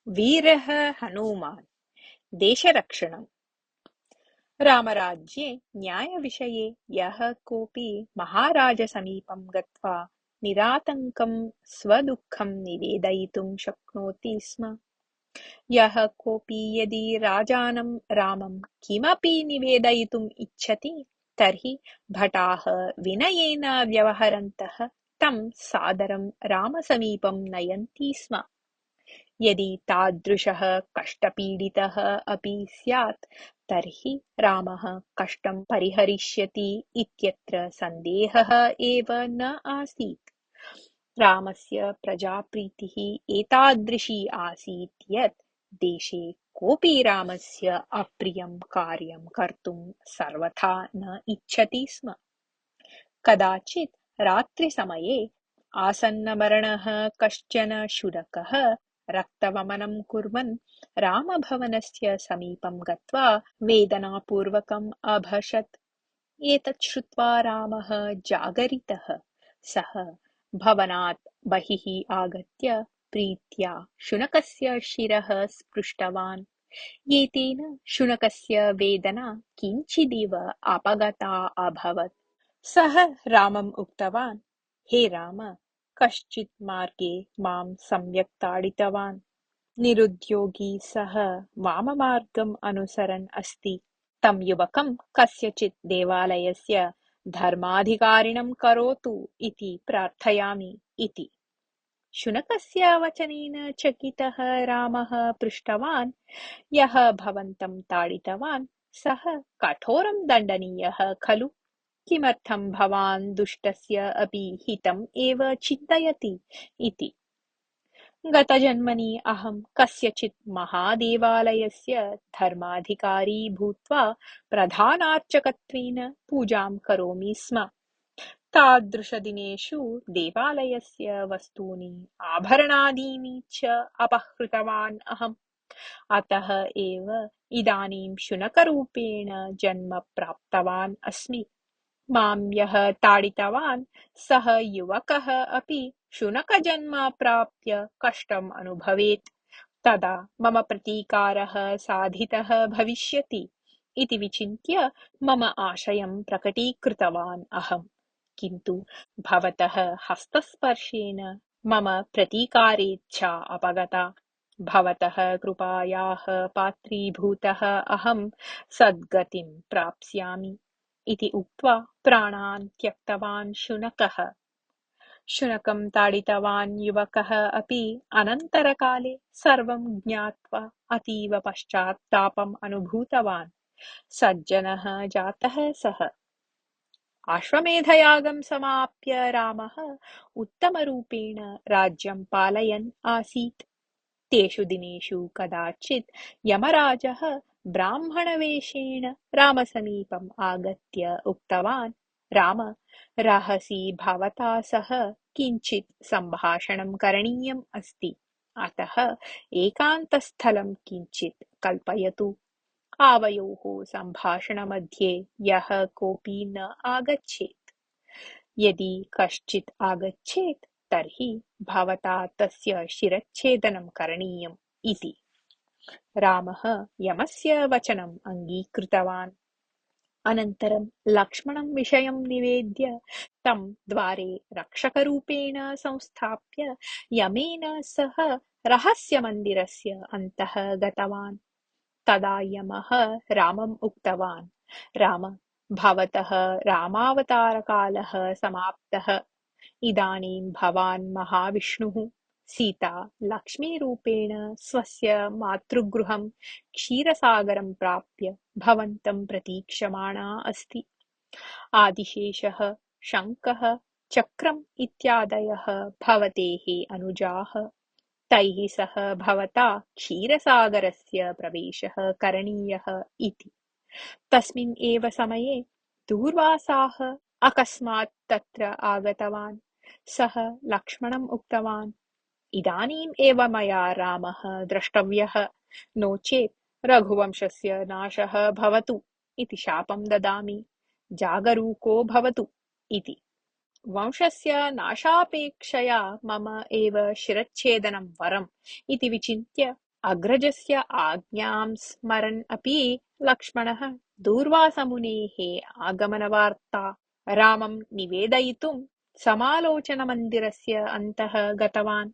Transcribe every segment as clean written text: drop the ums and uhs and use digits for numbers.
वीरः हनूमान् देशरक्षणम्। रामराज्ये न्यायविषये यः कोऽपि महाराजसमीपं गत्वा निरातङ्कं स्वदुःखं निवेदयितुं शक्नोति स्म। यः कोऽपि यदि राजानं रामं किमपि निवेदयितुम् इच्छति, तर्हि भटाः विनयेन व्यवहरन्तः तं सादरं रामसमीपं नयन्ति स्म। यदि तादृशः कष्टपीडितः अपि स्यात्, तर्हि रामः कष्टं परिहरिष्यति इत्यत्र सन्देहः एव न आसीत्। रामस्य प्रजाप्रीतिः एतादृशी आसीत् यत् देशे कोऽपि रामस्य अप्रियं कार्यं कर्तुं सर्वथा न इच्छति स्म। कदाचित् रात्रिसमये आसन्नमरणः कश्चन शुनकः रक्तवमनं कुर्वन् रामभवनस्य समीपं गत्वा वेदनापूर्वकम् अभषत्। एतत् श्रुत्वा रामः जागरितः। सः भवनात् बहिः आगत्य प्रीत्या शुनकस्य शिरः स्पृष्टवान्। एतेन शुनकस्य वेदना किञ्चिदिव अपगता अभवत्। सः रामम् उक्तवान्, हे राम, कश्चित् मार्गे मां सम्यक् ताडितवान्। निरुद्योगी सः वाममार्गम् अनुसरन् अस्ति। तं युवकं कस्यचित् देवालयस्य धर्माधिकारिणं करोतु इति प्रार्थयामि इति। शुनकस्य वचनेन चकितः रामः पृष्टवान्, यः भवन्तं ताडितवान् सः कठोरं दण्डनीयः खलु? किमर्थं भवान् दुष्टस्य अपि हितम् एव चिन्तयति इति। गतजन्मनि अहं कस्यचित् महादेवालयस्य धर्माधिकारी भूत्वा प्रधानार्चकत्वेन पूजां करोमि स्म। तादृशदिनेषु देवालयस्य वस्तूनि आभरणादीनि च अपहृतवान् अहम्। अतः एव इदानीं शुनकरूपेण जन्म प्राप्तवान् अस्मि। मां यः ताडितवान् सः युवकः अपि शुनकजन्म प्राप्य कष्टम् अनुभवेत्। तदा मम प्रतीकारः साधितः भविष्यति इति विचिन्त्य मम आशयं प्रकटीकृतवान् अहम्। किन्तु भवतः हस्तस्पर्शेन मम प्रतीकारेच्छा अपगता। भवतः कृपायाः पात्रीभूतः अहं सद्गतिं प्राप्स्यामि इति उक्त्वा प्राणान् त्यक्तवान् शुनकः। शुनकं ताडितवान् युवकः अपि अनन्तरकाले सर्वं ज्ञात्वा अतीव पश्चात्तापम् अनुभूतवान्। सज्जनः जातः सः। अश्वमेधयागं समाप्य रामः उत्तमरूपेण राज्यं पालयन् आसीत्। तेषु दिनेषु कदाचित् यमराजः ब्राह्मणवेषेण रामसमीपम् आगत्य उक्तवान्, राम, रहसि भवता सह किञ्चित् सम्भाषणं करणीयम् अस्ति। अतः एकान्तस्थलं किञ्चित् कल्पयतु। आवयोः सम्भाषणमध्ये यः कोऽपि न आगच्छेत्। यदि कश्चित् आगच्छेत् तर्हि भवता तस्य शिरच्छेदनं करणीयम् इति। रामः यमस्य वचनम् अङ्गीकृतवान्। अनन्तरं लक्ष्मणं विषयं निवेद्य तं द्वारे रक्षकरूपेण संस्थाप्य यमेन सह रहस्यमन्दिरस्य अन्तः गतवान्। तदा यमः रामम् उक्तवान्, राम, भवतः रामावतारकालः समाप्तः। इदानीं भवान् महाविष्णुः। सीता लक्ष्मीरूपेण स्वस्य मातृगृहं क्षीरसागरं प्राप्य भवन्तं प्रतीक्षमाणा अस्ति। आदिशेषः, शङ्खः, चक्रम् इत्यादयः भवतेः अनुजाः। तैः सह भवता क्षीरसागरस्य प्रवेशः करणीयः इति। तस्मिन् एव समये दूर्वासाः अकस्मात् तत्र आगतवान्। सः लक्ष्मणम् उक्तवान्, इदानीम् एव मया रामः द्रष्टव्यः, नो चेत् रघुवंशस्य नाशः भवतु इति शापं ददामि। जागरूको भवतु इति। वंशस्य नाशापेक्षया मम एव शिरच्छेदनं वरम् इति विचिन्त्य अग्रजस्य आज्ञां स्मरन् अपि लक्ष्मणः दूर्वासमुनेः आगमनवार्ता रामं निवेदयितुं समालोचनमन्दिरस्य अन्तः गतवान्।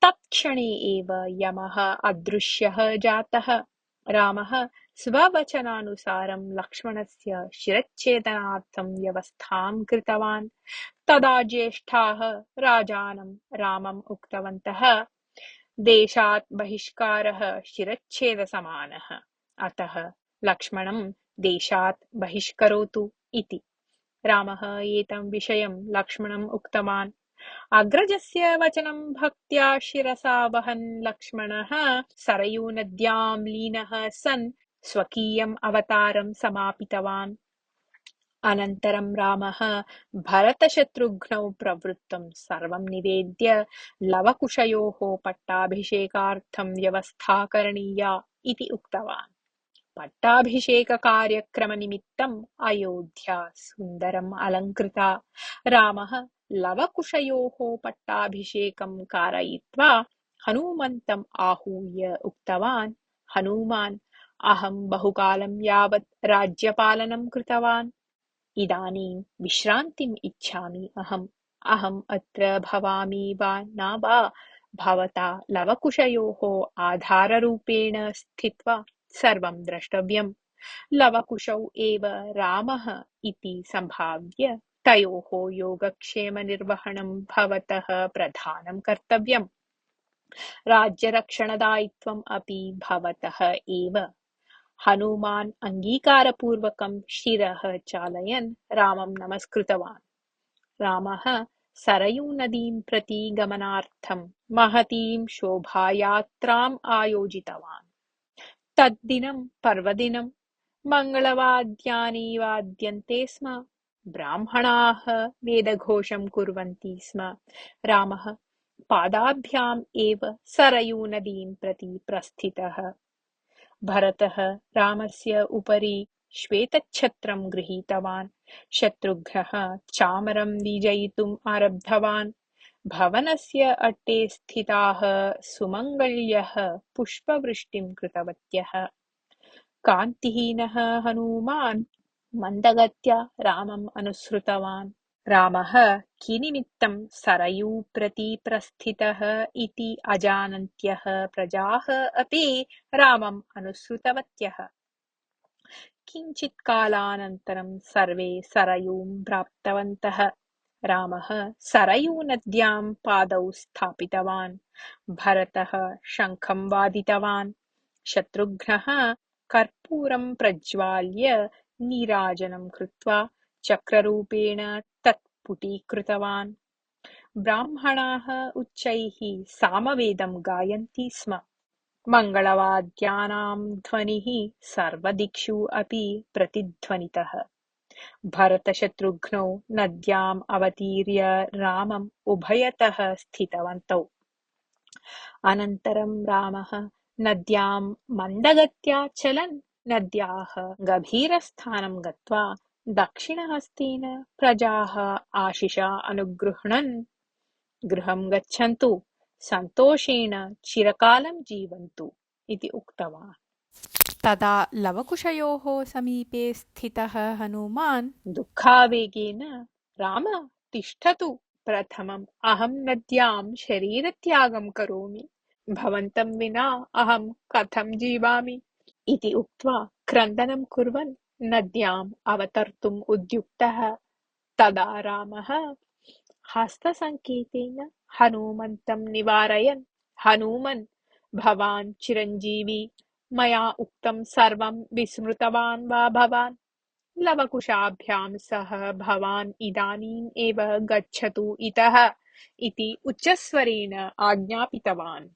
तत्क्षणे एव यमः अदृश्यः जातः। रामः स्ववचनानुसारं लक्ष्मणस्य शिरच्छेदनार्थं व्यवस्थां कृतवान्। तदा ज्येष्ठाः राजानं रामम् उक्तवन्तः, देशात् बहिष्कारः शिरच्छेदसमानः, अतः लक्ष्मणं देशात् बहिष्करोतु इति। रामः एतं विषयं लक्ष्मणम् उक्तवान्। अग्रजस्य वचनं भक्त्या शिरसा वहन् लक्ष्मणः सरयूनद्यां लीनः सन् स्वकीयम् अवतारं समापितवान्। अनन्तरं रामः भरतशत्रुघ्नौ प्रवृत्तं सर्वं निवेद्य लवकुशयोः पट्टाभिषेकार्थं व्यवस्था करणीया इति उक्तवान्। पट्टाभिषेककार्यक्रमनिमित्तम् अयोध्या सुन्दरम् अलङ्कृता। रामः लवकुशयोः पट्टाभिषेकं कारयित्वा हनूमन्तम् आहूय उक्तवान्, हनूमान्, अहं बहुकालं यावत् राज्यपालनं कृतवान्। इदानीं विश्रान्तिम् इच्छामि अहम्। अहम् अत्र भवामि वा न वा, भवता लवकुशयोः आधाररूपेण स्थित्वा सर्वं द्रष्टव्यम्। लवकुशौ एव रामः इति सम्भाव्य तयोः योगक्षेमनिर्वहणं भवतः प्रधानं कर्तव्यम्। राज्यरक्षणदायित्वम् अपि भवतः एव। हनुमान् अङ्गीकारपूर्वकं शिरः चालयन् रामं नमस्कृतवान्। रामः सरयूनदीं प्रति गमनार्थं महतीं शोभायात्राम् आयोजितवान्। तद्दिनं पर्वदिनं मङ्गलवाद्यानि वाद्यन्ते स्म। ब्राह्मणाः वेदघोषं कुर्वन्ति स्म। रामः पादाभ्याम् एव सरयूनदीं प्रति प्रस्थितः। भरतः रामस्य उपरि श्वेतच्छत्रं गृहीतवान्। शत्रुघ्नः चामरं वीजयितुम् आरब्धवान्। भवनस्य अट्टे स्थिताः सुमङ्गल्यः पुष्पवृष्टिं कृतवत्यः। कान्तिहीनः हनूमान् मन्दगत्या रामम् अनुसृतवान्। रामः किनिमित्तं सरयू प्रति प्रस्थितः इति अजानन्त्यः प्रजाः अपि रामम् अनुसृतवत्यः। किञ्चित्कालानन्तरं सर्वे सरयूं प्राप्तवन्तः। रामः सरयूनद्यां पादौ स्थापितवान्। भरतः शङ्खं वादितवान्। शत्रुघ्नः कर्पूरं प्रज्वाल्य नीराजनं कृत्वा चक्ररूपेण तत् पुटीकृतवान्। ब्राह्मणाः उच्चैः सामवेदं गायन्ति स्म। मङ्गलवाद्यानां ध्वनिः सर्वदिक्षु अपि प्रतिध्वनितः। भरतशत्रुघ्नौ नद्याम् अवतीर्य रामम् उभयतः स्थितवन्तौ। अनन्तरं रामः नद्यां मन्दगत्या चलन् नद्याः गभीरस्थानं गत्वा दक्षिणहस्तेन प्रजाः आशिषा अनुगृह्णन्, गृहं गच्छन्तु, सन्तोषेण चिरकालं जीवन्तु इति उक्तवान्। तदा लवकुशयोः समीपे स्थितः हनुमान् दुःखावेगेन, राम, तिष्ठतु, प्रथमम् अहं नद्यां शरीरत्यागं करोमि। भवन्तं विना अहं कथं जीवामि इति उक्त्वा क्रन्दनं कुर्वन् नद्याम् अवतर्तुम् उद्युक्तः। तदा रामः हस्तसङ्केतेन हनूमन्तं निवारयन्, हनूमन्, भवान् चिरञ्जीवी, मया उक्तं सर्वं विस्मृतवान् वा भवान्? लवकुशाभ्यां सह भवान् इदानीम् एव गच्छतु इतः इति उच्चस्वरेण आज्ञापितवान्।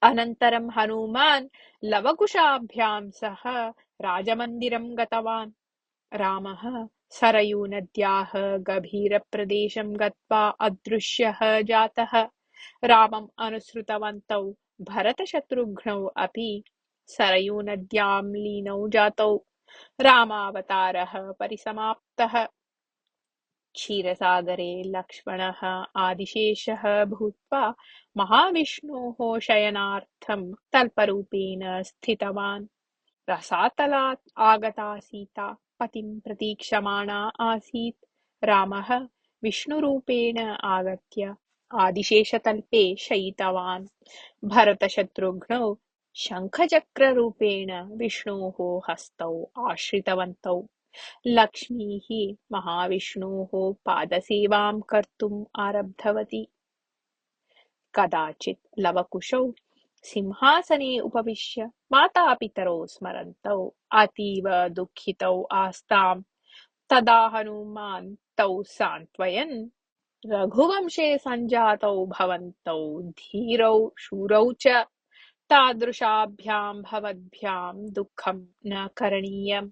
अनन्तरं हनूमान् लवकुशाभ्यां सह राजमन्दिरं गतवान्। रामः सरयूनद्याः गभीरप्रदेशं गत्वा अदृश्यः जातः। रामम् अनुसृतवन्तौ भरतशत्रुघ्नौ अपि सरयूनद्यां लीनौ जातौ। रामावतारः परिसमाप्तः। क्षीरसागरे लक्ष्मणः आदिशेषः भूत्वा महाविष्णोः शयनार्थं तल्परूपेण स्थितवान्। रसातलात् आगता सीता पतिं प्रतीक्षमाणा आसीत्। रामः विष्णुरूपेण आगत्य आदिशेषतल्पे शयितवान्। भरतशत्रुघ्नौ शङ्खचक्ररूपेण विष्णोः हस्तौ आश्रितवन्तौ। लक्ष्मीः महाविष्णोः पादसेवां कर्तुम् आरब्धवती। कदाचित् लवकुशौ सिंहासने उपविश्य मातापितरौ स्मरन्तौ अतीव दुःखितौ आस्ताम्। तदा हनुमान् तौ सान्त्वयन् रघुवंशे सञ्जातौ भवन्तौ धीरौ शूरौ च तादृशाभ्यां भवद्भ्यां दुःखं न करणीयम्।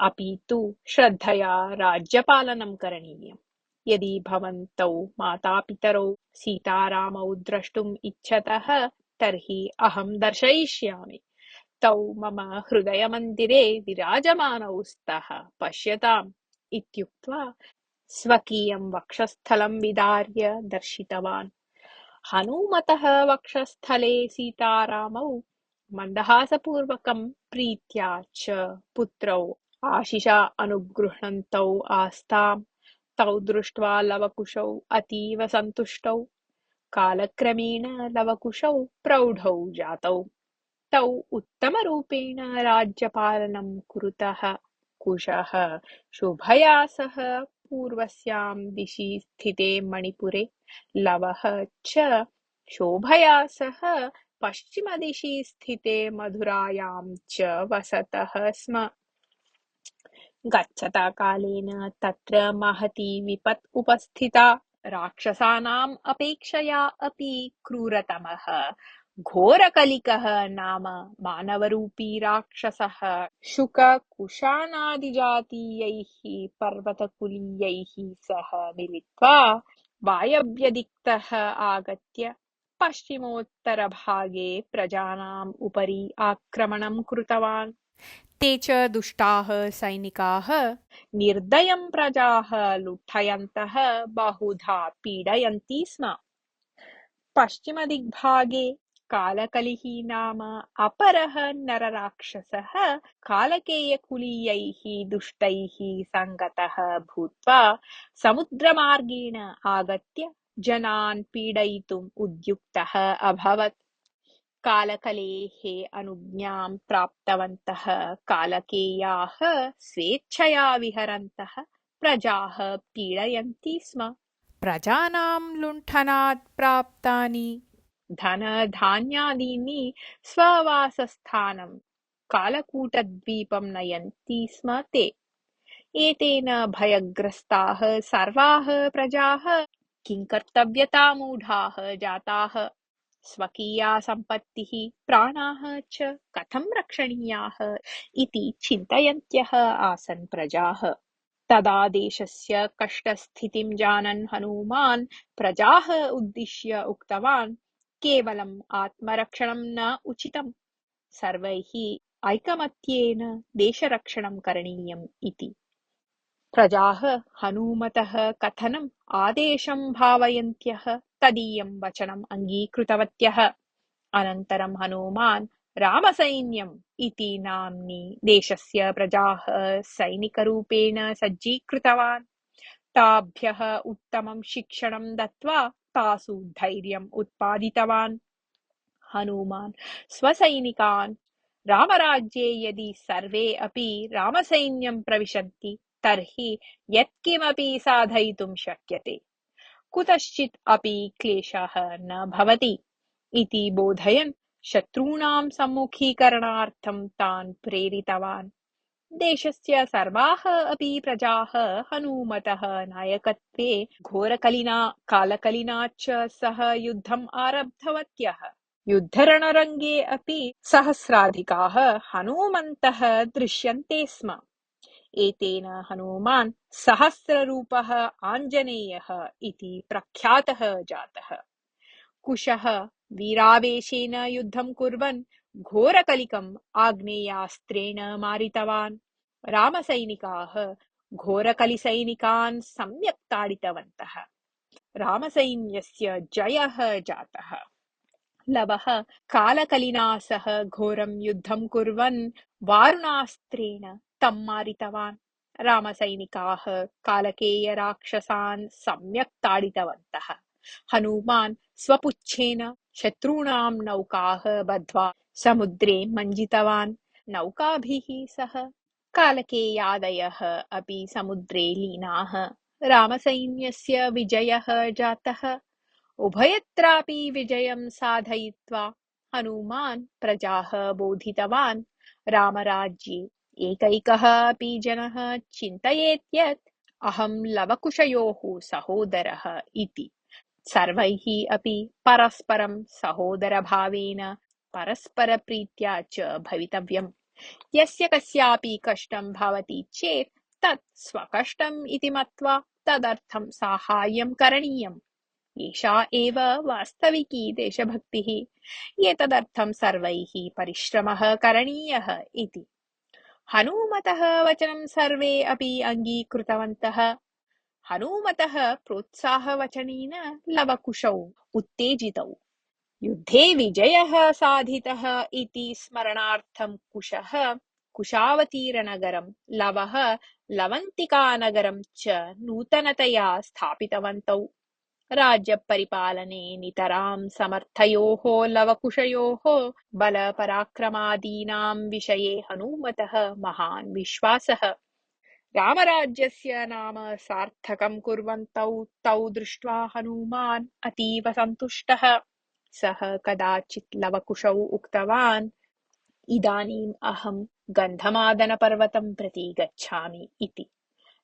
अपि तु श्रद्धया राज्यपालनं करणीयम्। यदि भवन्तौ मातापितरौ सीतारामौ द्रष्टुम् इच्छतः तर्हि अहं दर्शयिष्यामि। तौ मम हृदयमन्दिरे विराजमानौ स्तः पश्यताम् इत्युक्त्वा स्वकीयं वक्षस्थलं विदार्य दर्शितवान्। हनूमतः वक्षस्थले सीतारामौ मन्दहासपूर्वकं प्रीत्या च पुत्रौ आशिषा अनुगृह्णन्तौ आस्ताम्। तौ दृष्ट्वा लवकुशौ अतीव सन्तुष्टौ। कालक्रमेण लवकुशौ प्रौढौ जातौ। तौ उत्तमरूपेण राज्यपालनं कुरुतः। कुशः शोभया सह पूर्वस्यां दिशि स्थिते मणिपुरे, लवः च शोभया सह पश्चिमदिशि स्थिते मधुरायां च वसतः स्म। गच्छता कालेन तत्र महती विपत् उपस्थिता। राक्षसानाम् अपेक्षया अपि क्रूरतमः घोरकलिकः नाम मानवरूपी राक्षसः शुककुशानादिजातीयैः पर्वतकुलीयैः सह मिलित्वा वायव्यदिक्तः आगत्य पश्चिमोत्तरभागे प्रजानाम् उपरि आक्रमणं कृतवान्। ते च दुष्टाः सैनिकाः निर्दयं प्रजाः लुठयन्तः बहुधा पीडयन्ति स्म। पश्चिमदिग्भागे कालकलिः नाम अपरः नरराक्षसः कालकेयकुलीयैः दुष्टैः सङ्गतः भूत्वा समुद्रमार्गेण आगत्य जनान् पीडयितुम् उद्युक्तः अभवत्। कालकलेः अनुज्ञां प्राप्तवन्तः कालकेयाः स्वेच्छया विहरन्तः प्रजाः पीडयन्ति स्म। प्रजानां लुण्ठनात् प्राप्तानि धनधान्यादीनि स्ववासस्थानं कालकूटद्वीपं नयन्ति स्म ते। एतेन भयग्रस्ताः सर्वाः प्रजाः किंकर्तव्यतामूढाः जाताः। स्वकीया सम्पत्तिः प्राणाः च कथं रक्षणीयाः इति चिन्तयन्त्यः आसन् प्रजाः। तदा देशस्य कष्टस्थितिं जानन् हनुमान् प्रजाः उद्दिश्य उक्तवान्, केवलम् आत्मरक्षणं न उचितम्, सर्वैः ऐकमत्येन देशरक्षणं करणीयम् इति। प्रजाः हनूमतः कथनम् आदेशं भावयन्त्यः तदीयं वचनम् अङ्गीकृतवत्यः। अनन्तरं हनूमान् रामसैन्यम् इति नाम्नि देशस्य प्रजाः सैनिकरूपेण सज्जीकृतवान्। ताभ्यः उत्तमं शिक्षणं दत्त्वा तासु धैर्यम् उत्पादितवान्। हनूमान् स्वसैनिकान् रामराज्ये यदि सर्वे अपि रामसैन्यं प्रविशन्ति तर्हि यत्किमपि साधयितुं शक्यते, कुतश्चित् अपि क्लेशः न भवति इति बोधयन् शत्रूणां सम्मुखीकरणार्थं तान् प्रेरितवान्। देशस्य सर्वाः अपि प्रजाः हनूमतः नायकत्वे घोरकलिना कालकलिना च सह युद्धम् आरब्धवत्यः। युद्धरणरङ्गे अपि सहस्राधिकाः हनूमन्तः दृश्यन्ते स्म। एतेन हनूमान् सहस्ररूपः आञ्जनेयः इति प्रख्यातः जातः। कुशः वीरावेशेन युद्धं कुर्वन् घोरकलिकम् आग्नेयास्त्रेण मारितवान्। रामसैनिकाः घोरकलिसैनिकान् सम्यक् ताडितवन्तः। रामसैन्यस्य जयः जातः। लवः कालकलिना सह घोरं युद्धं कुर्वन् वारुणास्त्रेण तं मारितवान्। रामसैनिकाः कालकेयराक्षसान् सम्यक् ताडितवन्तः। हनूमान् स्वपुच्छेन शत्रूणां नौकाः बद्ध्वा समुद्रे मञ्जितवान्। नौकाभिः सह कालकेयादयः अपि समुद्रे लीनाः। रामसैन्यस्य विजयः जातः। उभयत्रापि विजयं साधयित्वा हनुमान् प्रजाः बोधितवान्। रामराज्ये एकैकः अपि जनः चिन्तयेत् यत् अहं लवकुशयोः सहोदरः इति। सर्वैः अपि परस्परं सहोदरभावेन परस्परप्रीत्या च भवितव्यम्। यस्य कस्यापि कष्टं भवति चेत् तत् स्वकष्टम् इति मत्वा तदर्थं साहाय्यं करणीयम्। एषा एव वास्तविकी देशभक्तिः। एतदर्थं सर्वैः परिश्रमः करणीयः इति। हनूमतः वचनं सर्वे अपि अङ्गीकृतवन्तः। हनूमतः प्रोत्साहवचनेन लवकुशौ उत्तेजितौ। युद्धे विजयः साधितः इति स्मरणार्थं कुशः कुशावतीर्णनगरं, लवः लवन्तिकानगरं च नूतनतया स्थापितवन्तौ। राज्यपरिपालने नितरां समर्थयोः लवकुशयोः बलपराक्रमादीनां विषये हनूमतः महान् विश्वासः। रामराज्यस्य नाम सार्थकं कुर्वन्तौ तौ दृष्ट्वा हनूमान् अतीव सन्तुष्टः। सः कदाचित् लवकुशौ उक्तवान्, इदानीम् अहं गन्धमादनपर्वतं प्रति गच्छामि इति।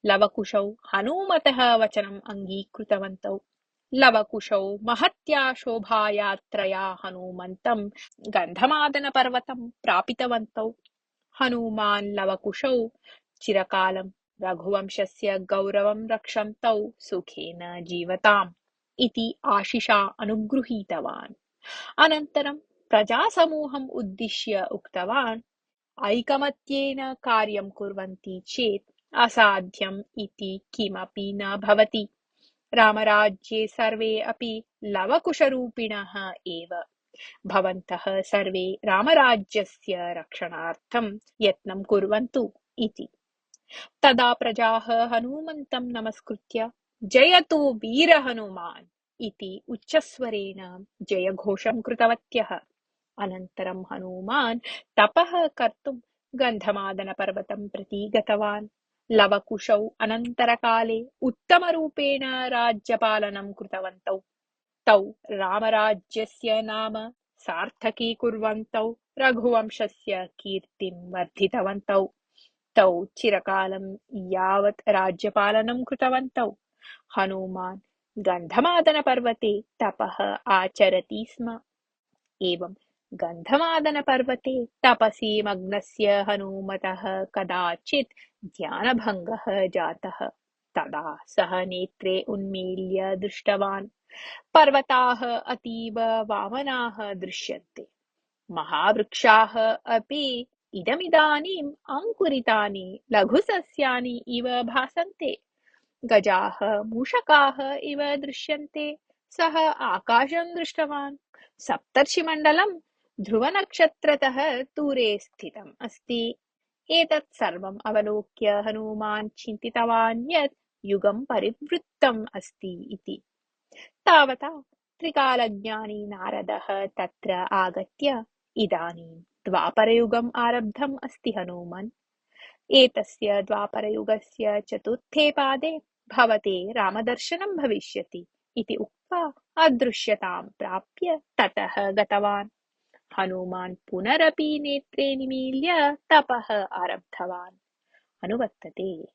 लवकुशौ हनूमतः वचनम् अङ्गीकृतवन्तौ। लवकुशौ महत्या शोभायात्रया हनूमन्तं गन्धमादनपर्वतं प्रापितवन्तौ। हनूमान् लवकुशौ चिरकालं रघुवंशस्य गौरवं रक्षन्तौ सुखेन जीवताम् इति आशिषा अनुगृहीतवान्। अनन्तरं प्रजासमूहम् उद्दिश्य उक्तवान्, ऐकमत्येन कार्यं कुर्वन्ति चेत् असाध्यम् इति किमपि न भवति। रामराज्ये सर्वे अपि लवकुशरूपिणः एव। भवन्तः सर्वे रामराज्यस्य रक्षणार्थं यत्नं कुर्वन्तु इति। तदा प्रजाः हनूमन्तं नमस्कृत्य जयतु वीरहनुमान् इति उच्चस्वरेण जयघोषं कृतवत्यः। अनन्तरं हनूमान् तपः कर्तुं गन्धमादनपर्वतं प्रति गतवान्। लवकुशौ अनन्तरकाले उत्तमरूपेण राज्यपालनं कृतवन्तौ। तौ रामराज्यस्य नाम सार्थकीकुर्वन्तौ रघुवंशस्य कीर्तिं वर्धितवन्तौ। तौ चिरकालं यावत् राज्यपालनं कृतवन्तौ। हनूमान् गन्धमादनपर्वते तपः आचरति स्म। एवं गन्धमादनपर्वते तपसि मग्नस्य हनूमतः कदाचित् ध्यानभङ्गः जातः। तदा सः नेत्रे उन्मील्य दृष्टवान्। पर्वताः अतीव वामनाः दृश्यन्ते। महावृक्षाः अपि इदमिदानीम् अङ्कुरितानि लघुसस्यानि इव भासन्ते। गजाः मूषकाः इव दृश्यन्ते। सः आकाशं दृष्टवान्। सप्तर्षिमण्डलं ध्रुवनक्षत्रतः दूरे स्थितम् अस्ति। एतत् सर्वम् अवलोक्य हनूमान् चिन्तितवान् यत् युगं परिवृत्तम् अस्ति इति। तावता त्रिकालज्ञानी नारदः तत्र आगत्य, इदानीं द्वापरयुगम् आरब्धम् अस्ति हनूमन्। एतस्य द्वापरयुगस्य चतुर्थे पादे भवते रामदर्शनं भविष्यति इति उक्त्वा अदृश्यतां प्राप्य ततः गतवान्। हनूमान् पुनरपि नेत्रे निमील्य तपः आरब्धवान्। अनुवर्तते।